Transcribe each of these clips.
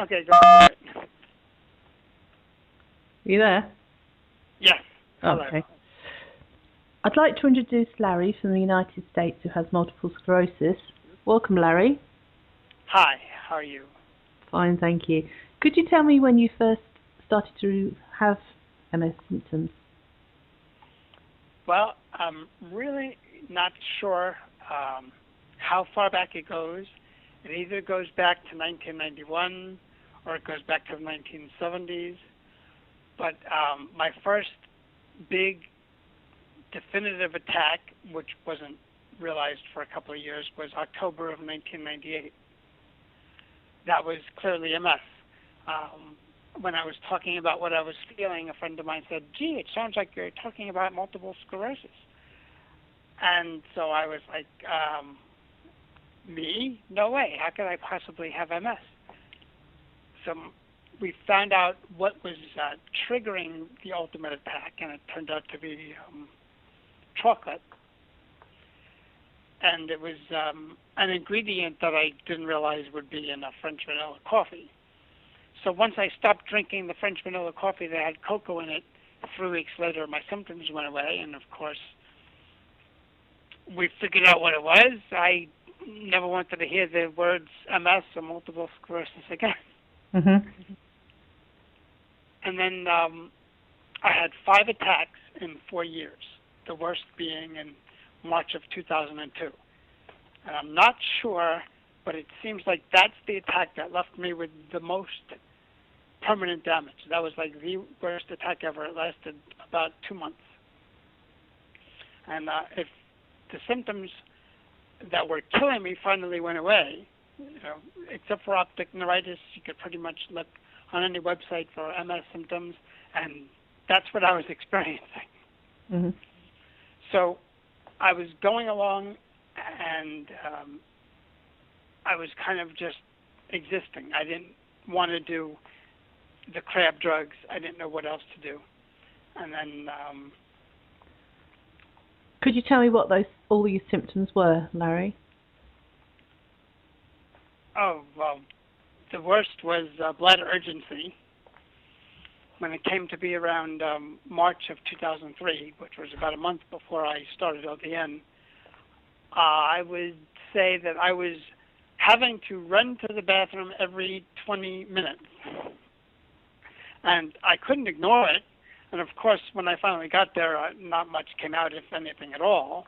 Okay, go for it. You there? Yes. Hello. Okay. I'd like to introduce Larry from the United States who has multiple sclerosis. Welcome, Larry. Hi, how are you? Fine, thank you. Could you tell me when you first started to have MS symptoms? Well, I'm really not sure how far back it goes. It either goes back to 1991 or it goes back to the 1970s. But my first big definitive attack, which wasn't realized for a couple of years, was October of 1998. That was clearly MS. When I was talking about what I was feeling, a friend of mine said, "Gee, it sounds like you're talking about multiple sclerosis." And so I was like, me? No way. How could I possibly have MS? So we found out what was triggering the ultimate attack, and it turned out to be chocolate. And it was an ingredient that I didn't realize would be in a French vanilla coffee. So once I stopped drinking the French vanilla coffee that had cocoa in it, 3 weeks later my symptoms went away, and of course we figured out what it was. I never wanted to hear the words MS or multiple sclerosis again. Mm-hmm. And then I had 5 attacks in 4 years, the worst being in March of 2002. And I'm not sure, but it seems like that's the attack that left me with the most permanent damage. That was like the worst attack ever. It lasted about 2 months. And if the symptoms that were killing me finally went away, except for optic neuritis, you could pretty much look on any website for MS symptoms, and that's what I was experiencing. Mm-hmm. So I was going along, and I was kind of just existing. I didn't want to do the crab drugs. I didn't know what else to do. And then... Could you tell me what all these symptoms were, Larry? Oh, well, the worst was bladder urgency. When it came to be around March of 2003, which was about a month before I started LDN, I would say that I was having to run to the bathroom every 20 minutes. And I couldn't ignore it. And of course, when I finally got there, not much came out, if anything at all.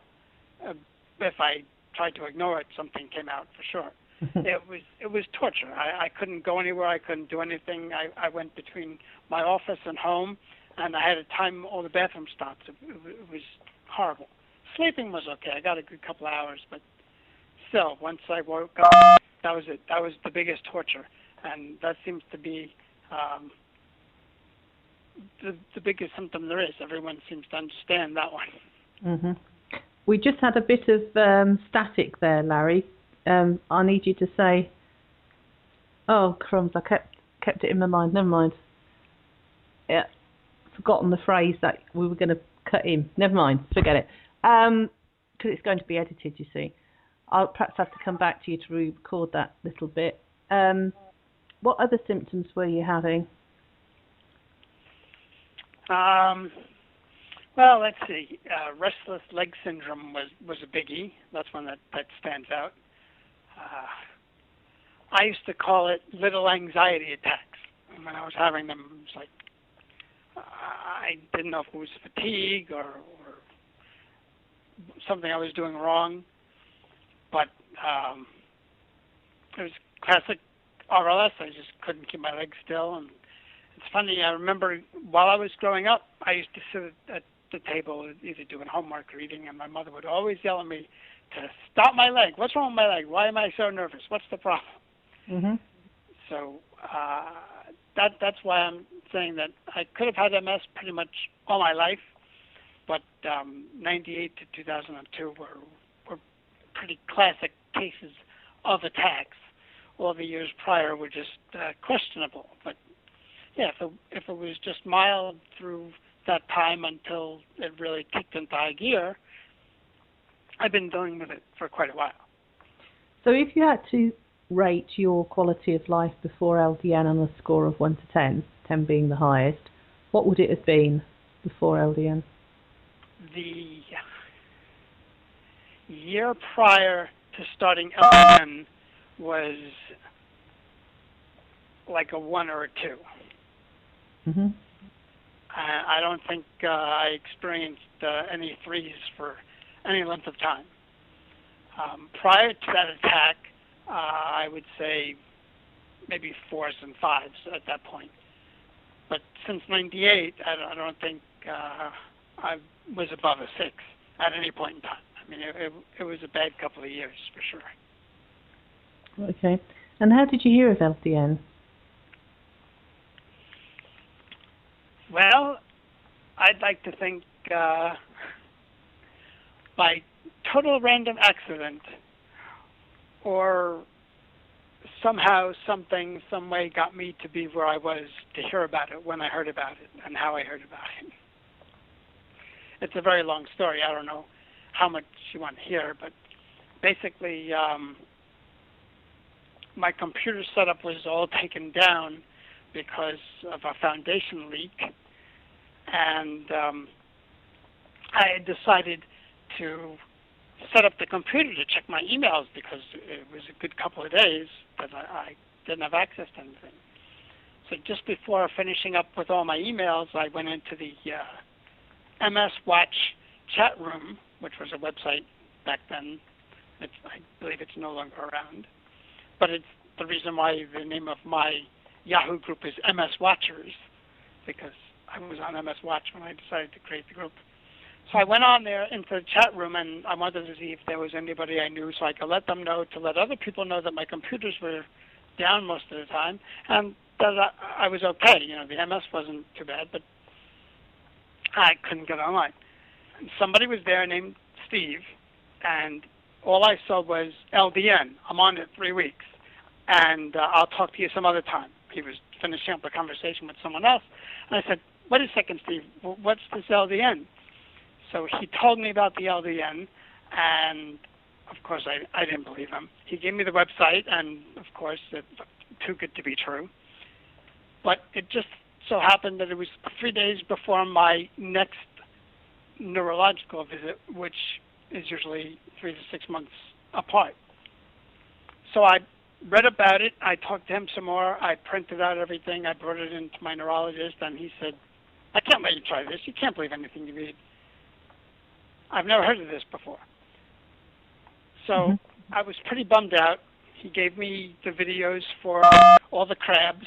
If I tried to ignore it, something came out for sure. It was torture. I couldn't go anywhere. I couldn't do anything. I went between my office and home, and I had to time all the bathroom stops. It was horrible. Sleeping was okay. I got a good couple of hours, but still, once I woke up, that was it. That was the biggest torture, and that seems to be the biggest symptom there is. Everyone seems to understand that one. Mm-hmm. We just had a bit of static there, Larry. I need you to say, oh, crumbs, I kept it in my mind. Never mind. Yeah, forgotten the phrase that we were going to cut in. Never mind, forget it. Because it's going to be edited, you see. I'll perhaps have to come back to you to re-record that little bit. What other symptoms were you having? Well, let's see. Restless Leg Syndrome was a biggie. That's one that stands out. I used to call it little anxiety attacks. And when I was having them, it was like I didn't know if it was fatigue or something I was doing wrong. But it was classic RLS. I just couldn't keep my legs still. And it's funny, I remember while I was growing up, I used to sit at the table either doing homework or eating, and my mother would always yell at me to stop my leg. What's wrong with my leg? Why am I so nervous? What's the problem? Mm-hmm. So that's why I'm saying that I could have had MS pretty much all my life, but 98 to 2002 were pretty classic cases of attacks. All the years prior were just questionable. But yeah, if it was just mild through that time until it really kicked into high gear, I've been dealing with it for quite a while. So if you had to rate your quality of life before LDN on a score of 1 to 10, 10 being the highest, what would it have been before LDN? The year prior to starting LDN was like a 1 or a 2. Mm-hmm. I don't think I experienced any 3s for any length of time. Prior to that attack, I would say maybe 4s and 5s at that point. But since '98, I don't think I was above a 6 at any point in time. I mean, it was a bad couple of years for sure. Okay. And how did you hear of LDN? Well, I'd like to think by total random accident, or somehow, something, some way got me to be where I was to hear about it when I heard about it and how I heard about it. It's a very long story. I don't know how much you want to hear, but basically my computer setup was all taken down because of a foundation leak, and I had decided to set up the computer to check my emails because it was a good couple of days that I didn't have access to anything. So just before finishing up with all my emails, I went into the MS Watch chat room, which was a website back then. I believe it's no longer around. But it's the reason why the name of my Yahoo group is MS Watchers, because I was on MS Watch when I decided to create the group. So I went on there into the chat room, and I wanted to see if there was anybody I knew so I could let them know, to let other people know that my computers were down most of the time, and that I was okay. You know, the MS wasn't too bad, but I couldn't get online. And somebody was there named Steve, and all I saw was LDN. I'm on it 3 weeks, and I'll talk to you some other time. He was finishing up a conversation with someone else, and I said, wait a second, Steve, what's this LDN? So he told me about the LDN, and of course I didn't believe him. He gave me the website, and of course it's too good to be true. But it just so happened that it was 3 days before my next neurological visit, which is usually 3 to 6 months apart. So I read about it. I talked to him some more. I printed out everything. I brought it into my neurologist, and he said, I can't let you try this. You can't believe anything you read. I've never heard of this before. So I was pretty bummed out. He gave me the videos for all the crabs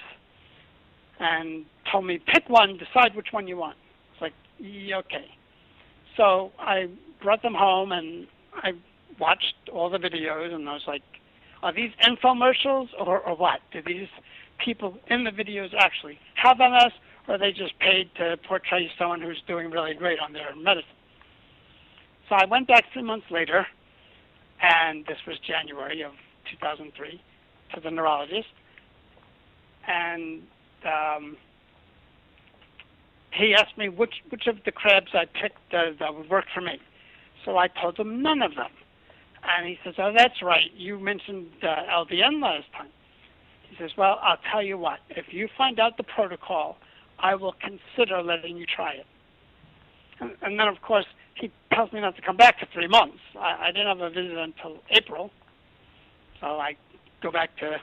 and told me, pick one, decide which one you want. It's like, yeah, okay. So I brought them home, and I watched all the videos, and I was like, are these infomercials or what? Do these people in the videos actually have MS, or are they just paid to portray someone who's doing really great on their medicine? So I went back 3 months later, and this was January of 2003, to the neurologist, and he asked me which of the crabs I picked that would work for me. So I told him none of them. And he says, oh, that's right. You mentioned LDN last time. He says, well, I'll tell you what. If you find out the protocol, I will consider letting you try it. And then, of course, he tells me not to come back for 3 months. I didn't have a visit until April. So I go back to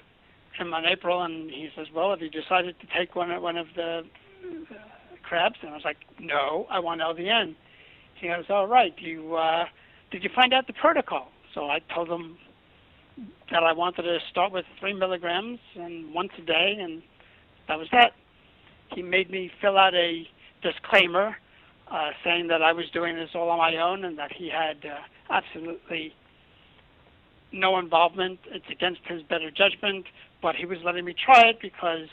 him in April, and he says, well, have you decided to take one of the crabs? And I was like, no, I want LDN. He goes, all right. Did you find out the protocol? So I told him that I wanted to start with 3 milligrams and once a day, and that was that. He made me fill out a disclaimer saying that I was doing this all on my own and that he had absolutely no involvement. It's against his better judgment, but he was letting me try it because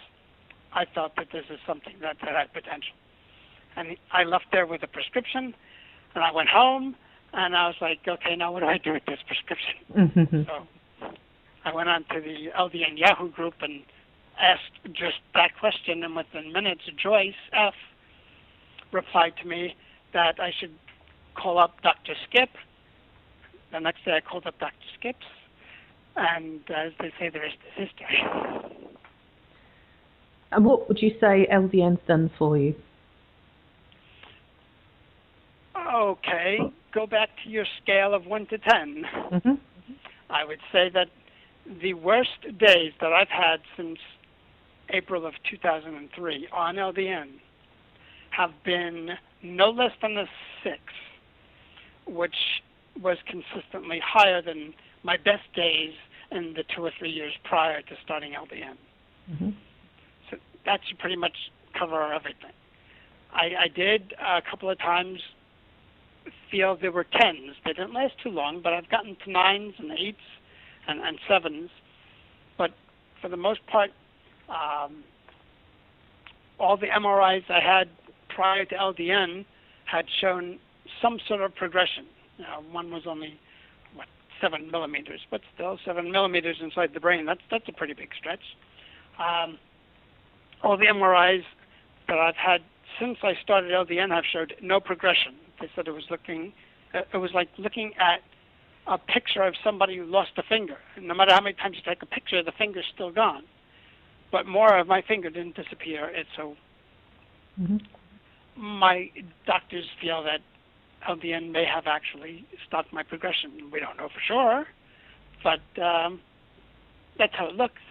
I thought that this is something that had potential. And I left there with a prescription, and I went home, and I was like, okay, now what do I do with this prescription? So I went on to the LDN Yahoo group and asked just that question, and within minutes, Joyce F. replied to me that I should call up Dr. Skip. The next day I called up Dr. Skips, And as they say, the rest is history. And what would you say LDN's done for you? Okay, go back to your scale of 1 to 10. Mm-hmm. I would say that the worst days that I've had since April of 2003 on LDN have been no less than a 6, which was consistently higher than my best days in the 2 or 3 years prior to starting LDN. Mm-hmm. So that should pretty much cover everything. I did a couple of times feel there were 10s. They didn't last too long, but I've gotten to 9s and 8s and 7s. But for the most part, all the MRIs I had prior to LDN had shown some sort of progression. One was only, 7 millimeters, but still 7 millimeters inside the brain. That's a pretty big stretch. All the MRIs that I've had since I started LDN have showed no progression. They said it was like looking at a picture of somebody who lost a finger. And no matter how many times you take a picture, the finger's still gone. But more of my finger didn't disappear. Mm-hmm. My doctors feel that LDN may have actually stopped my progression. We don't know for sure, but that's how it looks.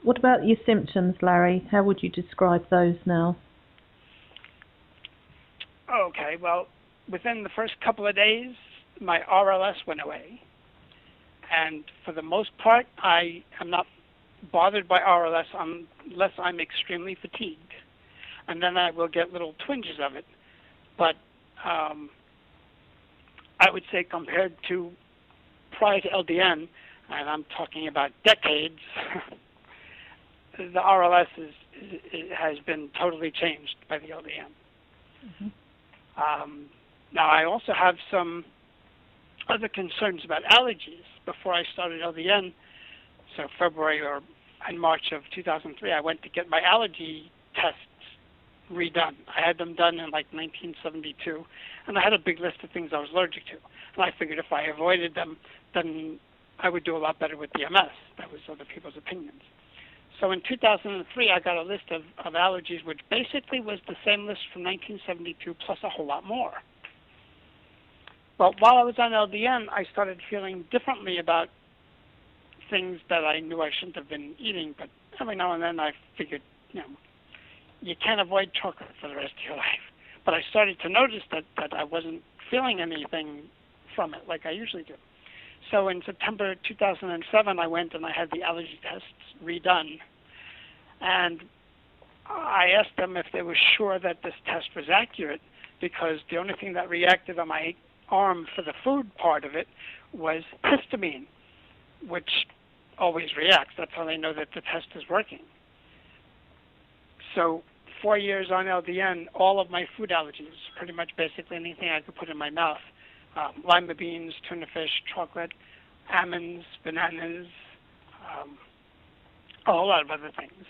What about your symptoms, Larry? How would you describe those now? Okay, well, within the first couple of days, my RLS went away. And for the most part, I am not bothered by RLS unless I'm extremely fatigued. And then I will get little twinges of it. But I would say compared to prior to LDN, and I'm talking about decades, the RLS has been totally changed by the LDN. Mm-hmm. Now, I also have some other concerns about allergies. Before I started LDN, so February or in March of 2003, I went to get my allergy tests redone. I had them done in like 1972, and I had a big list of things I was allergic to. And I figured if I avoided them, then I would do a lot better with the MS. That was other people's opinions. So in 2003, I got a list of allergies, which basically was the same list from 1972 plus a whole lot more. But while I was on LDN, I started feeling differently about things that I knew I shouldn't have been eating. But every now and then I figured, you can't avoid chocolate for the rest of your life. But I started to notice that I wasn't feeling anything from it like I usually do. So in September 2007, I went and I had the allergy tests redone. And I asked them if they were sure that this test was accurate, because the only thing that reacted on my arm for the food part of it was histamine, which always reacts. That's how they know that the test is working. So 4 years on LDN, all of my food allergies, pretty much basically anything I could put in my mouth, lima beans, tuna fish, chocolate, almonds, bananas, a whole lot of other things.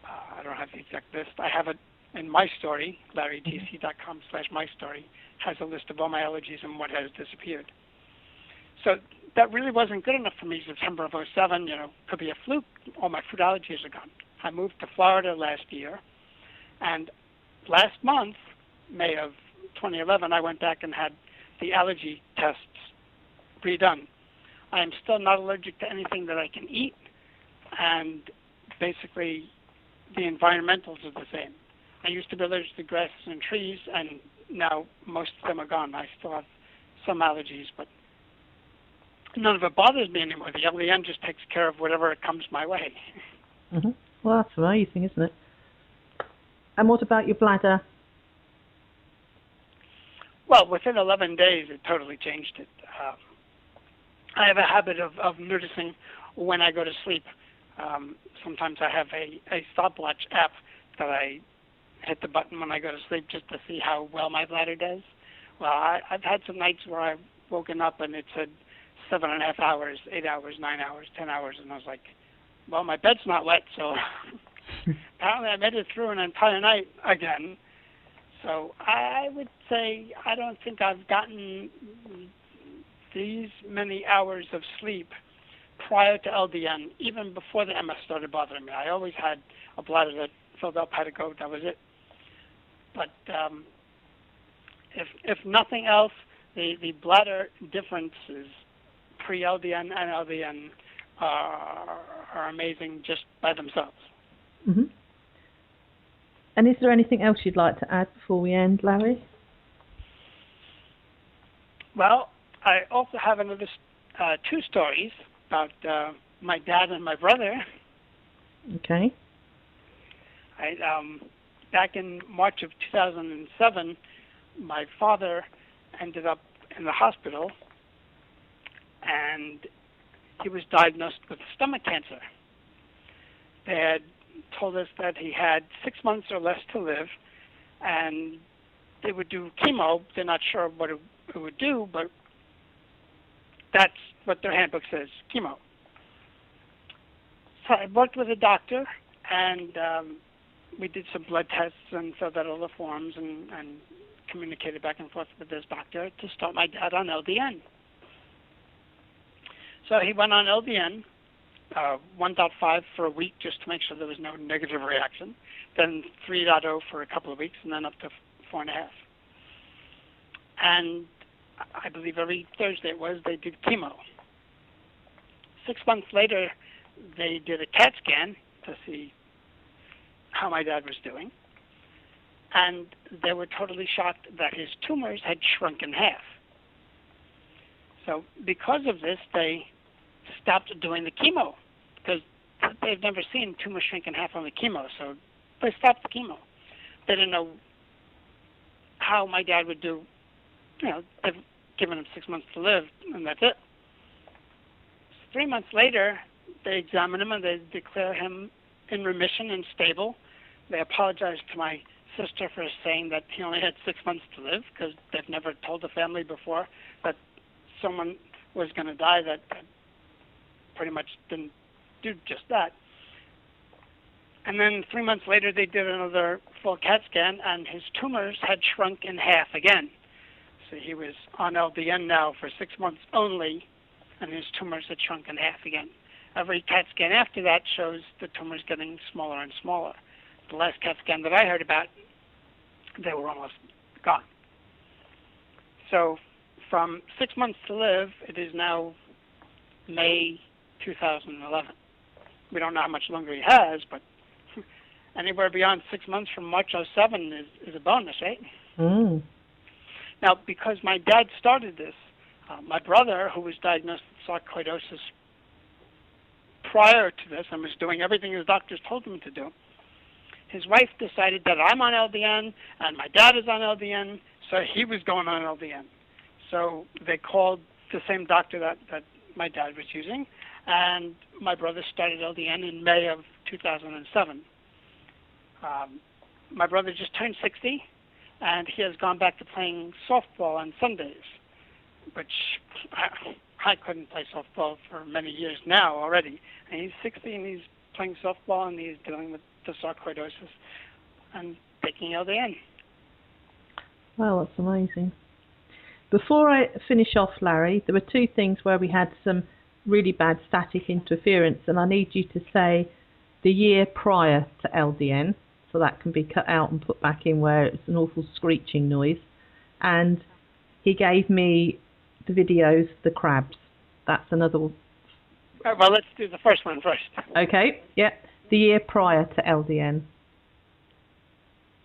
I don't have the exact list. I have it in my story, larrytc.com/mystory, has a list of all my allergies and what has disappeared. So that really wasn't good enough for me. September of 2007, could be a fluke. All my food allergies are gone. I moved to Florida last year, and last month, May of 2011, I went back and had the allergy tests redone. I am still not allergic to anything that I can eat, and basically the environmentals are the same. I used to be allergic to grasses and trees, and now most of them are gone. I still have some allergies, but none of it bothers me anymore. The LDN just takes care of whatever comes my way. Mm-hmm. Well, that's amazing, isn't it? And what about your bladder? Well, within 11 days, it totally changed it. I have a habit of noticing when I go to sleep. Sometimes I have a stopwatch app that I hit the button when I go to sleep just to see how well my bladder does. Well, I've had some nights where I've woken up and it said 7.5 hours, 8 hours, 9 hours, 10 hours, and I was like, well, my bed's not wet, so apparently I made it through an entire night again. So I would say I don't think I've gotten these many hours of sleep prior to LDN, even before the MS started bothering me. I always had a bladder that filled up, had to go, that was it. But if nothing else, the bladder differences pre-LDN and LDN are amazing just by themselves. Mm-hmm. And is there anything else you'd like to add before we end, Larry? Well, I also have another two stories about my dad and my brother. Okay. Back in March of 2007, my father ended up in the hospital, and he was diagnosed with stomach cancer. They had told us that he had 6 months or less to live, and they would do chemo. They're not sure what it would do, but that's what their handbook says, chemo. So I worked with a doctor, and we did some blood tests and filled out all the forms and communicated back and forth with this doctor to start my dad on LDN. So he went on LDN, 1.5 for a week just to make sure there was no negative reaction, then 3.0 for a couple of weeks, and then up to 4.5. And I believe every Thursday it was, they did chemo. 6 months later, they did a CAT scan to see how my dad was doing, and they were totally shocked that his tumors had shrunk in half. So because of this, they stopped doing the chemo, because they've never seen tumors shrink in half on the chemo, so they stopped the chemo. They didn't know how my dad would do. You know, they've given him 6 months to live, and that's it. 3 months later, they examine him and they declare him in remission and stable. They apologized to my sister for saying that he only had 6 months to live, because they've never told the family before that someone was going to die that pretty much didn't do just that. And then 3 months later, they did another full CAT scan, and his tumors had shrunk in half again. So he was on LDN now for 6 months only, and his tumors had shrunk in half again. Every CAT scan after that shows the tumors getting smaller and smaller. The last CAT scan that I heard about, they were almost gone. So from 6 months to live, it is now May 2011. We don't know how much longer he has, but anywhere beyond 6 months from March 07 is a bonus, right? Mm. Now, because my dad started this, my brother, who was diagnosed with sarcoidosis prior to this and was doing everything his doctors told him to do, his wife decided that I'm on LDN and my dad is on LDN, so he was going on LDN. So they called the same doctor that my dad was using, and my brother started LDN in May of 2007. My brother just turned 60, and he has gone back to playing softball on Sundays, which I couldn't play softball for many years now already. And he's 60, and he's playing softball, and he's dealing with the sarcoidosis and taking LDN. Well, that's amazing. Before I finish off, Larry, there were two things where we had some really bad static interference, and I need you to say the year prior to LDN, so that can be cut out and put back in where it's an awful screeching noise. And he gave me the videos of the crabs. That's another one. Well, let's do the first one first. Okay, yeah. The year prior to LDN.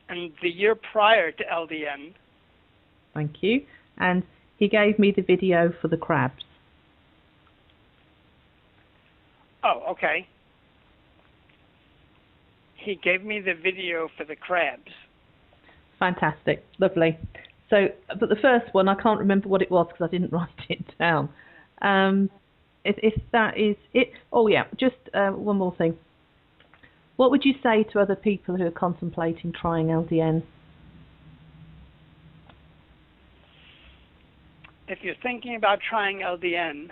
And the year prior to LDN. Thank you. And he gave me the video for the crabs. Oh, okay. He gave me the video for the crabs. Fantastic. Lovely. So, but the first one, I can't remember what it was because I didn't write it down. If that is it. Oh, yeah, just one more thing. What would you say to other people who are contemplating trying LDN? If you're thinking about trying LDN,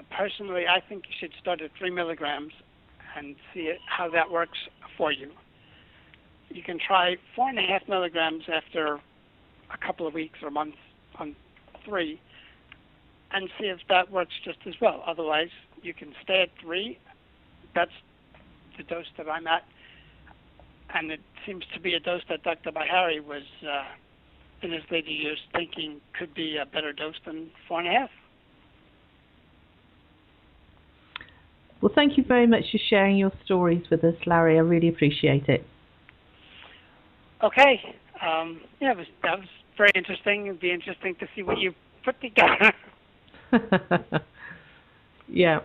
personally, I think you should start at 3 milligrams and see how that works for you. You can try 4.5 milligrams after a couple of weeks or months on 3. and see if that works just as well. Otherwise, you can stay at 3. That's the dose that I'm at, and it seems to be a dose that Dr. Bahari was in his later years thinking could be a better dose than 4.5. Well, thank you very much for sharing your stories with us, Larry. I really appreciate it. Okay. Yeah, that was very interesting. It'd be interesting to see what you put together. Yeah.